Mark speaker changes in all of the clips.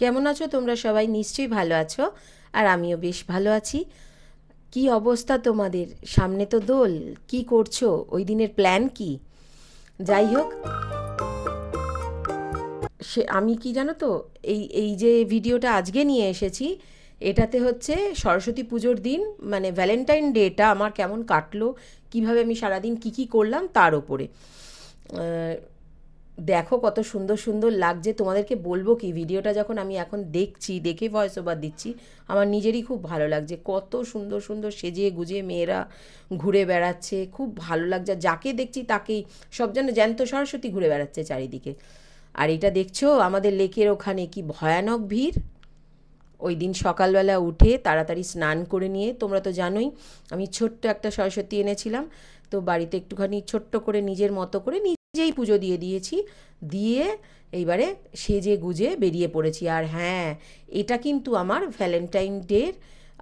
Speaker 1: কেমন আছো তোমরা সবাই? নিশ্চয়ই ভালো আছো। আর আমিও বেশ ভালো আছি। কি অবস্থা তোমাদের? সামনে তো দোল, কি করছো? ওই দিনের প্ল্যান কি? যাই হোক, সে আমি কি জানো তো, এই এই যে ভিডিওটা আজকে নিয়ে এসেছি, এটাতে হচ্ছে সরস্বতী পুজোর দিন, মানে ভ্যালেন্টাইন ডেটা আমার কেমন কাটলো, কিভাবে আমি সারাদিন কি কি করলাম তার ওপরে। দেখো কত সুন্দর সুন্দর লাগছে, তোমাদেরকে বলবো কি, ভিডিওটা যখন আমি এখন দেখছি, দেখে ভয়েস ওভার দিচ্ছি, আমার নিজেরই খুব ভালো লাগছে। কত সুন্দর সুন্দর সেজে গুজে মেয়েরা ঘুরে বেড়াচ্ছে, খুব ভালো লাগছে। যাকে দেখছি তাকেই, সব যেন জ্যান্ত সরস্বতী ঘুরে বেড়াচ্ছে চারিদিকে। আর এটা দেখছো আমাদের লেকের ওখানে কি ভয়ানক ভিড়। ওই দিন সকালবেলা উঠে তাড়াতাড়ি স্নান করে নিয়ে, তোমরা তো জানোই আমি ছোট্ট একটা সরস্বতী এনেছিলাম, তো বাড়িতে একটুখানি ছোট্ট করে নিজের মতো করে নিজেই পুজো দিয়ে দিয়েছি। দিয়ে এইবারে সেজে গুজে বেরিয়ে পড়েছি। আর হ্যাঁ, এটা কিন্তু আমার ভ্যালেন্টাইন ডের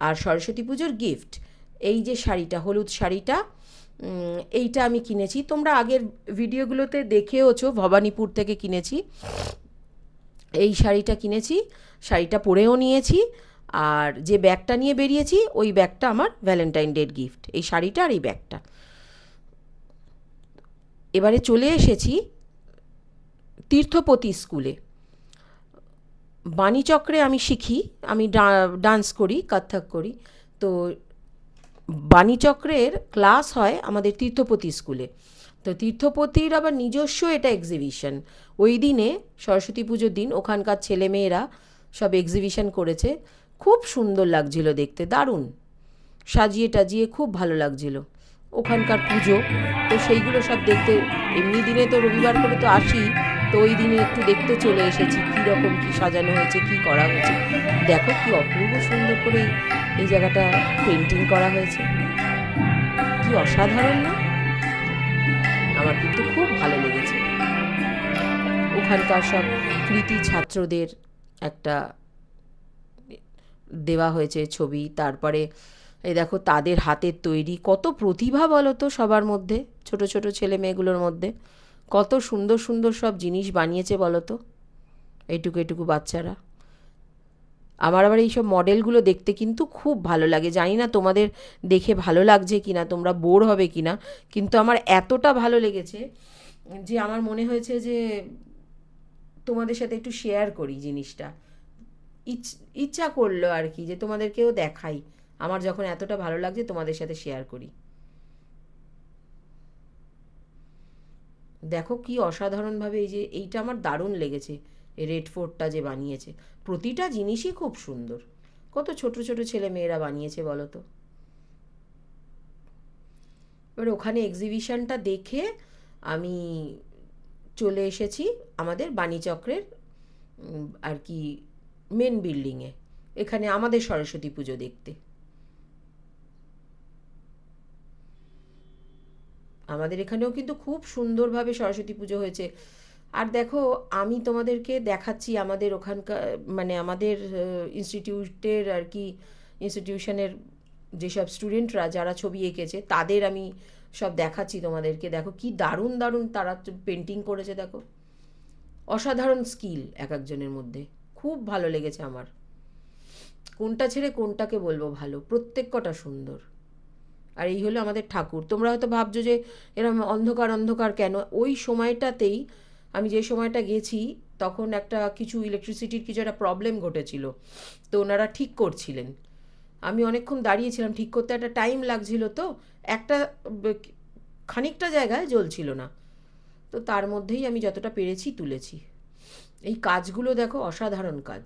Speaker 1: আর সরস্বতী পুজোর গিফট। এই যে শাড়িটা, হলুদ শাড়িটা, এইটা আমি কিনেছি, তোমরা আগের ভিডিওগুলোতে দেখেওছো, ভবানীপুর থেকে কিনেছি। এই শাড়িটা কিনেছি, শাড়িটা পরেও নিয়েছি। আর যে ব্যাগটা নিয়ে বেরিয়েছি, ওই ব্যাগটা আমার ভ্যালেন্টাইন ডের গিফট, এই শাড়িটা আর এই ব্যাগটা। এবারে চলে এসেছি তীর্থপতি স্কুলে। বাণীচক্রে আমি শিখি, আমি ডান্স করি, কত্থক করি। তো বাণীচক্রের ক্লাস হয় আমাদের তীর্থপতি স্কুলে। তো তীর্থপতির আবার নিজস্ব এটা এক্সিবিশন। ওই দিনে সরস্বতী পুজোর দিন ওখানকার ছেলেমেয়েরা সব এক্সিবিশন করেছে। খুব সুন্দর লাগছিল দেখতে, দারুণ সাজিয়ে টাজিয়ে, খুব ভালো লাগছিল ওখানকার পুজো। তো সেইগুলো সব দেখতে, এমনি দিনে তো রবিবার করে তো আসি, তো ওই দিনে একটু দেখতে চলে এসেছি কীরকম কী সাজানো হয়েছে, কী করা হয়েছে। দেখো কি অপূর্ব সুন্দর করে এই জায়গাটা পেন্টিং করা হয়েছে, কি অসাধারণ না? আমার কিন্তু খুব ভালো লেগেছে। ওখানকার সব কৃতি ছাত্রদের একটা দেওয়া হয়েছে ছবি। তারপরে এই দেখো তাদের হাতের তৈরি, কত প্রতিভা বলো তো সবার মধ্যে, ছোট ছোট ছেলে মেয়েগুলোর মধ্যে কত সুন্দর সুন্দর সব জিনিস বানিয়েছে বলো তো এইটুকু এইটুকু বাচ্চারা। আমার আবার এইসব মডেলগুলো দেখতে কিন্তু খুব ভালো লাগে। জানি না তোমাদের দেখে ভালো লাগছে কি না, তোমরা বোর হবে কি না, কিন্তু আমার এতটা ভালো লেগেছে যে আমার মনে হয়েছে যে তোমাদের সাথে একটু শেয়ার করি জিনিসটা। ইচ্ছা করলো আর কি, যে তোমাদেরকেও দেখাই। আমার যখন এতটা ভালো লাগছে তোমাদের সাথে শেয়ার করি। দেখো কি অসাধারণভাবে, এই যে এইটা আমার দারুণ লেগেছে, এই রেড ফোর্টটা যে বানিয়েছে, প্রতিটা জিনিসই খুব সুন্দর। কত ছোট ছোট ছেলে মেয়েরা বানিয়েছে বলো তো। এবার ওখানে এক্সিবিশনটা দেখে আমি চলে এসেছি আমাদের বাণীচক্রের আর কি মেন বিল্ডিংয়ে, এখানে আমাদের সরস্বতী পুজো দেখতে। আমাদের এখানেও কিন্তু খুব সুন্দরভাবে সরস্বতী পুজো হয়েছে। আর দেখো আমি তোমাদেরকে দেখাচ্ছি আমাদের ওখানকার, মানে আমাদের ইনস্টিটিউটের আর কি, ইনস্টিটিউশনের যেসব স্টুডেন্টরা যারা ছবি এঁকেছে তাদের আমি সব দেখাচ্ছি তোমাদেরকে। দেখো কি দারুণ দারুণ তারা পেন্টিং করেছে, দেখো অসাধারণ স্কিল এক একজনের মধ্যে। খুব ভালো লেগেছে আমার, কোনটা ছেড়ে কোনটাকে বলবো ভালো, প্রত্যেক কটা সুন্দর। আর এই হলো আমাদের ঠাকুর। তোমরা হয়তো ভাবছো যে এরকম অন্ধকার অন্ধকার কেন, ওই সময়টাতেই আমি যে সময়টা গেছি তখন একটা কিছু ইলেকট্রিসিটির কিছু একটা প্রবলেম ঘটেছিল, তো ওনারা ঠিক করছিলেন। আমি অনেকক্ষণ দাঁড়িয়েছিলাম ঠিক করতে, একটা টাইম লাগছিল, তো একটা খানিকটা জায়গায় জ্বলছিল না, তো তার মধ্যেই আমি যতটা পেরেছি তুলেছি। এই কাজগুলো দেখো, অসাধারণ কাজ,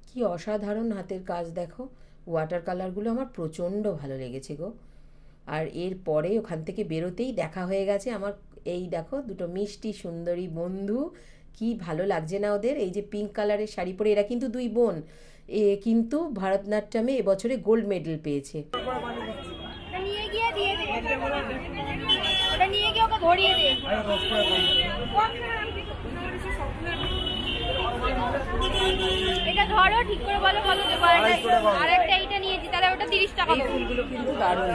Speaker 1: কি অসাধারণ হাতের কাজ দেখো। ওয়াটার কালারগুলো আমার প্রচণ্ড ভালো লেগেছে গো। আর এরপরে ওখান থেকে বেরোতেই দেখা হয়ে গেছে আমার, এই দেখো দুটো মিষ্টি সুন্দরী বন্ধু, কি ভালো লাগছে না ওদের, এই যে পিঙ্ক কালারের শাড়ি পরে, এরা কিন্তু দুই বোন, এ কিন্তু ভারতনাট্যমে এবছরে গোল্ড মেডেল পেয়েছে।
Speaker 2: এটা ধরো ঠিক করে বলো কত দেবো, আরেকটা এইটা নিয়েছি তাহলে ওটা 30 টাকা দেবো।
Speaker 1: ফুলগুলো কিন্তু দারুণ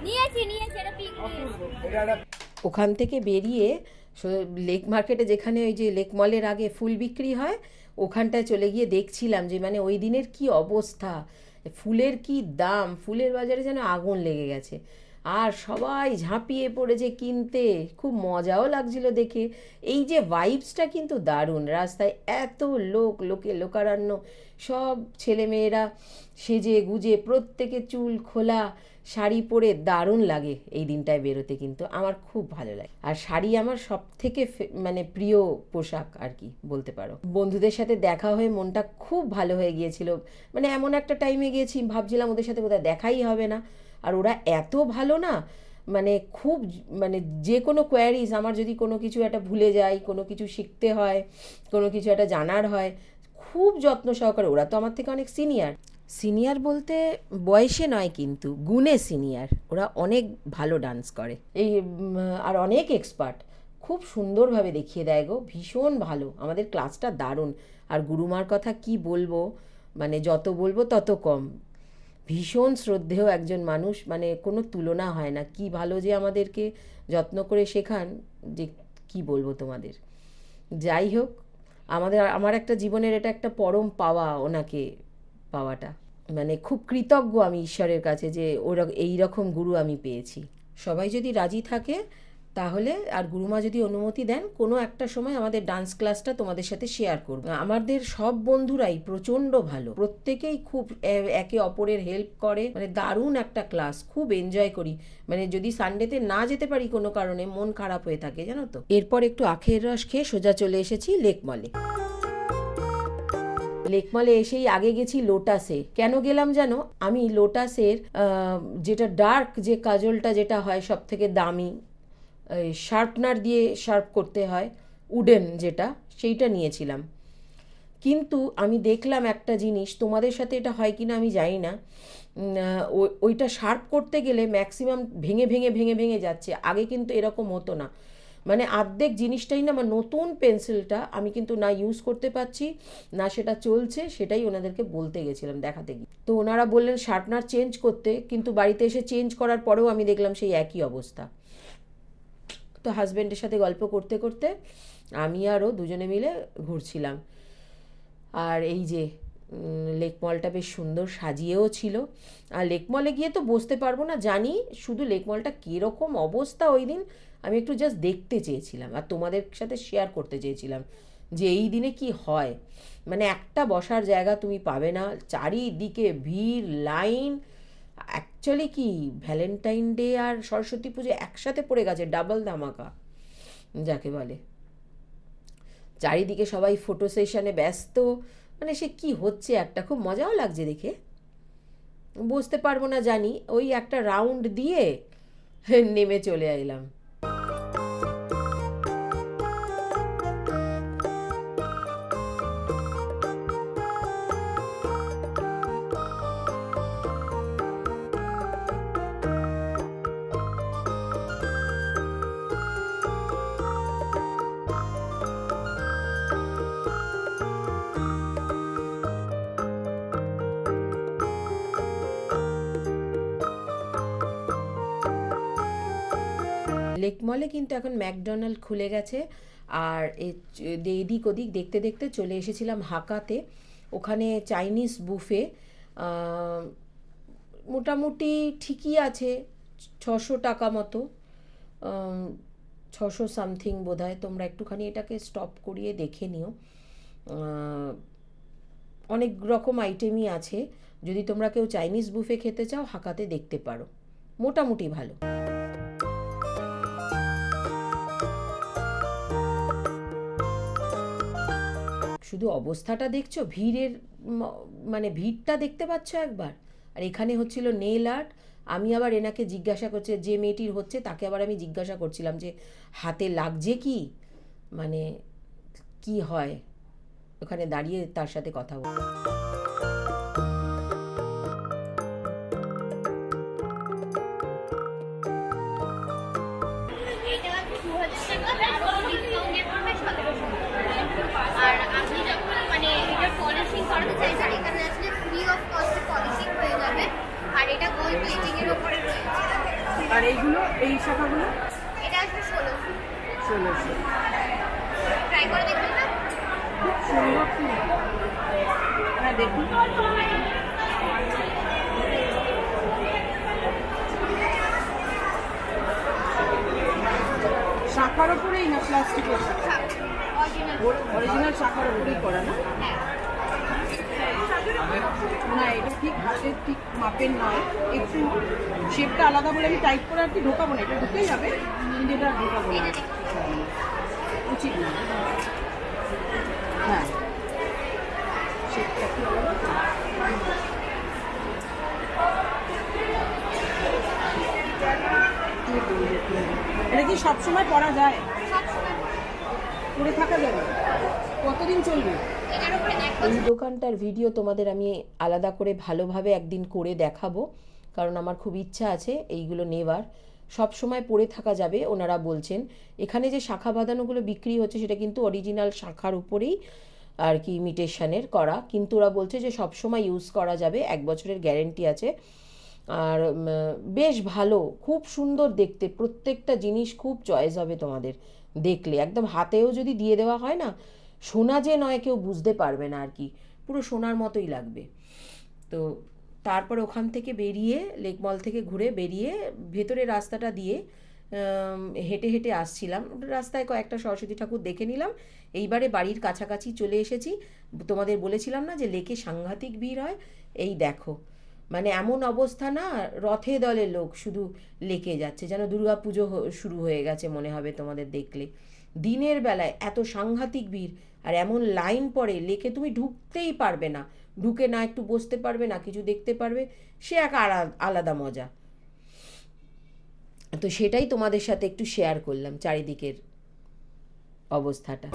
Speaker 2: নিয়েছি এটা পিঙ্ক।
Speaker 1: ওখান থেকে বেরিয়ে লেক মার্কেটে, যেখানে ওই যে লেক মলের আগে ফুল বিক্রি হয়, ওখানটায় চলে গিয়ে দেখছিলাম যে মানে ওই দিনের কি অবস্থা, ফুলের কি দাম, ফুলের বাজারে যেন আগুন লেগে গেছে। আর সবাই ঝাঁপিয়ে পড়েছে কিনতে, খুব মজাও লাগছিল দেখে। এই যে ভাইবসটা কিন্তু দারুণ, রাস্তায় এত লোকে লোকারণ্য, সব ছেলেমেয়েরা সেজে গুজে, প্রত্যেকে চুল খোলা, শাড়ি পরে দারুণ লাগে এই দিনটায় বেরোতে, কিন্তু আমার খুব ভালো লাগে। আর শাড়ি আমার সব থেকে মানে প্রিয় পোশাক আর কি বলতে পারো। বন্ধুদের সাথে দেখা হয়ে মনটা খুব ভালো হয়ে গিয়েছিল, মানে এমন একটা টাইমে গিয়েছি ভাবছিলাম ওদের সাথে কোথাও দেখাই হবে না, আর ওরা এত ভালো না, মানে খুব, মানে যে কোনো কোয়ারিজ আমার যদি কোনো কিছু একটা ভুলে যাই, কোনো কিছু শিখতে হয়, কোনো কিছু একটা জানার হয়, খুব যত্ন সহকারে। ওরা তো আমার থেকে অনেক সিনিয়র বলতে বয়সে নয় কিন্তু গুণে সিনিয়র, ওরা অনেক ভালো ডান্স করে এই, আর অনেক এক্সপার্ট, খুব সুন্দরভাবে দেখিয়ে দেয় গো, ভীষণ ভালো। আমাদের ক্লাসটা দারুণ। আর গুরুমার কথা কি বলবো, মানে যত বলবো তত কম, ভীষণ শ্রদ্ধেয় একজন মানুষ, মানে কোনো তুলনা হয় না। কি ভালো যে আমাদেরকে যত্ন করে শেখান, যে কি বলবো তোমাদের। যাই হোক, আমার একটা জীবনের এটা একটা পরম পাওয়া, ওনাকে পাওয়াটা, মানে খুব কৃতজ্ঞ আমি ঈশ্বরের কাছে যে এইরকম গুরু আমি পেয়েছি। সবাই যদি রাজি থাকে তাহলে, আর গুরুমা যদি অনুমতি দেন, কোনো একটা সময় আমাদের ডান্স ক্লাসটা তোমাদের সাথে শেয়ার করব। আমাদের সব বন্ধুরাই প্রচণ্ড ভালো, প্রত্যেকেই খুব একে অপরের হেল্প করে, মানে দারুণ একটা ক্লাস, খুব এনজয় করি। মানে যদি সানডেতে না যেতে পারি কোনো কারণে, মন খারাপ হয়ে থাকে জানো তো। এরপর একটু আখের রস খেয়ে সোজা চলে এসেছি লেকমলে। লেকমলে এসেই আগে গেছি লোটাসে। কেন গেলাম জানো, আমি লোটাসের যেটা ডার্ক যে কাজলটা যেটা হয় সব থেকে দামি, শার্পনার দিয়ে শার্প করতে হয়, উডেন যেটা, সেইটা নিয়েছিলাম। কিন্তু আমি দেখলাম একটা জিনিস, তোমাদের সাথে এটা হয় কিনা আমি জানি না, ওইটা শার্প করতে গেলে ম্যাক্সিমাম ভেঙে যাচ্ছে। আগে কিন্তু এরকম হতো না, মানে অর্ধেক জিনিসটাই না, আমার নতুন পেন্সিলটা আমি কিন্তু না ইউজ করতে পারছি, না সেটা চলছে, সেটাই ওনাদেরকে বলতে গেছিলাম দেখাতে গিয়ে। তো ওনারা বললেন শার্পনার চেঞ্জ করতে, কিন্তু বাড়িতে এসে চেঞ্জ করার পরেও আমি দেখলাম সেই একই অবস্থা। তো হাজব্যান্ডের সাথে গল্প করতে করতে আমি আরও দুজনে মিলে ঘুরছিলাম। আর এই যে লেকমলটা বেশ সুন্দর সাজিয়েও ছিল। আর লেকমলে গিয়ে তো বসতে পারবো না জানি, শুধু লেকমলটা কীরকম অবস্থা ওই দিন আমি একটু জাস্ট দেখতে চেয়েছিলাম আর তোমাদের সাথে শেয়ার করতে চেয়েছিলাম যে এই দিনে কি হয়। মানে একটা বসার জায়গা তুমি পাবে না, চারিদিকে ভিড়, লাইন। অ্যাকচুয়ালি কি ভ্যালেন্টাইন ডে আর সরস্বতী পুজো একসাথে পড়ে গেছে, ডাবল ধামাকা যাকে বলে। চারিদিকে সবাই ফটো সেশনে ব্যস্ত, মানে সে কি হচ্ছে একটা, খুব মজাও লাগছে দেখে। বুঝতে পারবো না জানি, ওই একটা রাউন্ড দিয়ে নেমে চলে এলাম। লেকমলে কিন্তু এখন ম্যাকডোনাল্ড খুলে গেছে। আর এদিক ওদিক দেখতে দেখতে চলে এসেছিলাম হাকাতে, ওখানে চাইনিজ বুফে, মোটামুটি ঠিকই আছে, 600 টাকা মতো, 600 সামথিং বোধ হয়। তোমরা একটুখানি এটাকে স্টপ করিয়ে দেখে নিও, অনেক রকম আইটেমই আছে। যদি তোমরা কেউ চাইনিজ বুফে খেতে চাও হাকাতে দেখতে পারো, মোটামুটি ভালো। শুধু অবস্থাটা দেখছো, ভিড়ের মানে ভিড়টা দেখতে পাচ্ছ একবার। আর এখানে হচ্ছিল নেল আর্ট। আমি আবার এনাকে জিজ্ঞাসা করছি, যে মেয়েটির হচ্ছে তাকে আবার আমি জিজ্ঞাসা করছিলাম যে হাতে লাগছে কি, মানে কি হয়, ওখানে দাঁড়িয়ে তার সাথে কথা বল।
Speaker 2: আর আপনি যখন মানে এটা পলিশিং করাতে চাইছেন, এখানে আসলে ফ্রি অফ কস্টে পলিশিং হয়ে যাবে। আর এটা গোল্ড প্লেটিং এর উপরে রয়েছে।
Speaker 1: আর এইগুলো, এই শাখাগুলো
Speaker 2: এটা আসলে 1600।
Speaker 1: ট্রাই
Speaker 2: করে দেখবেন না?
Speaker 1: খুব সুন্দর।
Speaker 3: দেখুন। শাখার ওপরেই না প্লাস্টিকের? অরিজিনাল শাখার ওপরেই করা না? না, এটা ঠিক হাতের ঠিক মাপের নয়, একটু শেপটা আলাদা বলে আমি টাইট করে আর কি ঢোকাবো না, এটা ঢুকেই যাবে কিন্তু এটা ঢোকাবো না, উচিত না। হ্যাঁ, শেপটা কি আলাদা। এটা কি সবসময় পরা যায়? পরে থাকা যাবে? কতদিন চলবে?
Speaker 1: এই দোকানটার ভিডিও তোমাদের আমি আলাদা করে ভালোভাবে একদিন করে দেখাবো, কারণ আমার খুব ইচ্ছা আছে এইগুলো নেবার। সব সময় পরে থাকা যাবে ওনারা বলছেন। এখানে যে শাখা বাঁধানোগুলো বিক্রি হচ্ছে সেটা কিন্তু অরিজিনাল শাখার উপরেই আর কি ইমিটেশনের করা, কিন্তু ওরা বলছে যে সব সময় ইউজ করা যাবে, 1 বছরের গ্যারেন্টি আছে। আর বেশ ভালো, খুব সুন্দর দেখতে, প্রত্যেকটা জিনিস খুব চয়েস হবে তোমাদের দেখলে। একদম হাতেও যদি দিয়ে দেওয়া হয় না, সোনা যে নয় কেউ বুঝতে পারবে না আর কি, পুরো সোনার মতোই লাগবে। তো তারপর ওখান থেকে বেরিয়ে, লেক মল থেকে ঘুরে বেরিয়ে ভেতরে রাস্তাটা দিয়ে হেঁটে হেঁটে আসছিলাম। রাস্তায় কয়েকটা সরস্বতী ঠাকুর দেখে নিলাম। এইবারে বাড়ির কাছাকাছি চলে এসেছি। তোমাদের বলেছিলাম না যে লেকে সাংঘাতিক ভিড় হয়, এই দেখো, মানে এমন অবস্থা না, রথে দলে লোক শুধু লেকে যাচ্ছে, যেন দুর্গা পুজো শুরু হয়ে গেছে মনে হবে তোমাদের দেখলে। দিনের বেলায় এত সাংঘাতিক ভিড়, আর এমন লাইন পড়ে লেকে, তুমি ঢুকতেই পারবে না, ঢুকে না একটু বসতে পারবে না কিছু দেখতে পারবে, সে এক আলাদা মজা। তো সেটাই তোমাদের সাথে একটু শেয়ার করলাম, চারিদিকের অবস্থাটা।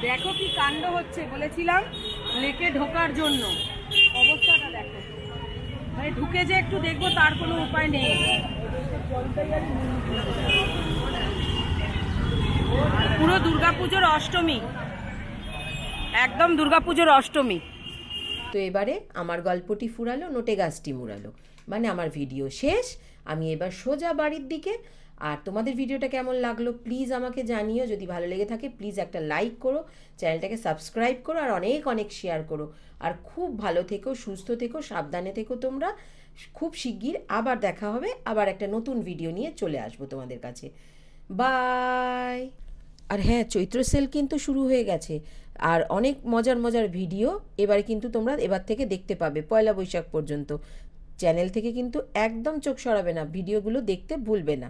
Speaker 3: দেখো কি কাণ্ড হচ্ছে, বলেছিলাম লেকে ঢোকার জন্য, অবস্থাটা দেখো, মানে ঢুকে যে একটু দেখবো তার কোনো উপায় নেই। পুরো দুর্গাপুজোর অষ্টমী, একদম দুর্গাপুজোর অষ্টমী।
Speaker 1: তো এবারে আমার গল্পটি ফুরালো, নোটে গাছটি মুড়ালো, মানে আমার ভিডিও শেষ। আমি এবার সোজা বাড়ির দিকে। আর তোমাদের ভিডিওটা কেমন লাগলো প্লিজ আমাকে জানিও। যদি ভালো লেগে থাকে প্লিজ একটা লাইক করো, চ্যানেলটাকে সাবস্ক্রাইব করো, আর অনেক অনেক শেয়ার করো। আর খুব ভালো থেকো, সুস্থ থেকো, সাবধানে থেকো তোমরা। খুব শিগগির আবার দেখা হবে, আবার একটা নতুন ভিডিও নিয়ে চলে আসবো তোমাদের কাছে। বাই। আর হ্যাঁ, চৈত্র সেল কিন্তু শুরু হয়ে গেছে, আর অনেক মজার মজার ভিডিও এবারে কিন্তু তোমরা এবার থেকে দেখতে পাবে 1 বৈশাখ পর্যন্ত। চ্যানেল থেকে কিন্তু একদম চোখ সরাবে না, ভিডিওগুলো দেখতে ভুলবে না।